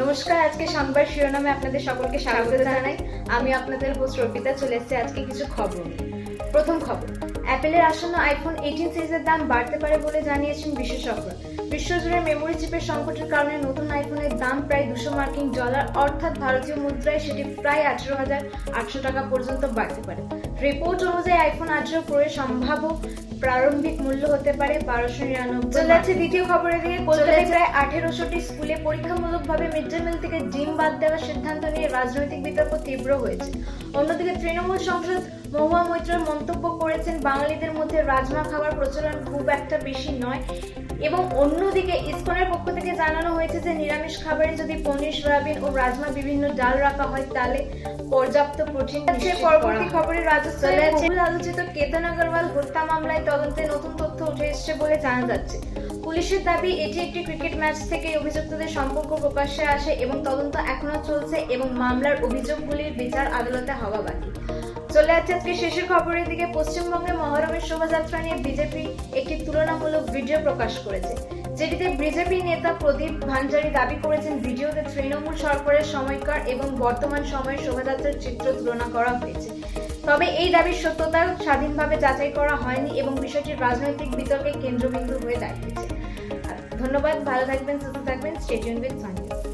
নমস্কার, আজকে সংবাদ শিরোনামে আপনাদের সকলকে স্বাগত জানাই। আমি আপনাদের হোস্ট রবিতা চলে এসেছি আজকে কিছু খবর নিয়ে। প্রথম খবর, অ্যাপেলের আসন্ন আইফোন 18 সিরিজের দাম বাড়তে পারে বলে জানিয়েছেন বিশেষজ্ঞরা। বিশ্বজুড়ে মেমোরি চিপের সংকটের কারণে নতুন আইফোনের দাম প্রায় $200 অর্থাৎ ভারতীয় মুদ্রায় সেটি প্রায় 18,800 টাকা পর্যন্ত বাড়তে পারে। রিপোর্ট অনুযায়ী আইফোন 18 প্রো এর সম্ভাব্য প্রারম্ভিক মূল্য হতে পারে 1299। চলে যাচ্ছে দ্বিতীয় খবরের দিকে। কলকাতায় প্রায় 1800টি স্কুলে পরীক্ষামূলকভাবে মিড ডে মিল থেকে ডিম বাদ দেওয়ার সিদ্ধান্ত নিয়ে রাজনৈতিক বিতর্ক তীব্র হয়েছে। অন্যদিকে তৃণমূল সাংসদ মহুয়া মৈত্র মন্তব্য করেছেন, বাঙালিদের মধ্যে রাজমা খাওয়ার প্রচলন খুব একটা বেশি নয়। এবং অন্যদিকে ইসকনের পক্ষ থেকে জানানো হয়েছে যে নিরামিষ খাবারে যদি পনির, সয়াবিন ও রাজমা বিভিন্ন ডাল রাখা হয় তাহলে পর্যাপ্ত প্রোটিন নিশ্চিত করা হয়। পরবর্তী খবরে রাজস্থানে বহুল আলোচিত কেতন আগরওয়াল হত্যা মামলায় তদন্তে নতুন তথ্য উঠে এসেছে বলে জানা যাচ্ছে। পুলিশের দাবি, এটি একটি ক্রিকেট ম্যাচ থেকে অভিযুক্তদের সম্পর্ক প্রকাশ্যে আসে এবং তদন্ত এখনো চলছে এবং মামলার অভিযোগগুলির বিচার আদালতে হওয়া বাকি। চলে যাচ্ছে আজকে শেষের খবরের দিকে। পশ্চিমবঙ্গে মহরমের শোভাযাত্রা নিয়ে বিজেপি একটি তুলনামূলক ভিডিও প্রকাশ করেছে, যেটিতে বিজেপি নেতা প্রদীপ ভান্ডারী দাবি করেছেন ভিডিওতে তৃণমূল সরকারের সময়কার এবং বর্তমান সময়ের শোভাযাত্রার চিত্র তুলনা করা হয়েছে। তবে এই দাবির সত্যতা স্বাধীনভাবে যাচাই করা হয়নি এবং বিষয়টি রাজনৈতিক বিতর্কের কেন্দ্রবিন্দু হয়ে দাঁড়িয়েছে। ধন্যবাদ, ভালো থাকবেন, সুস্থ থাকবেন। Stay tuned with Sunday.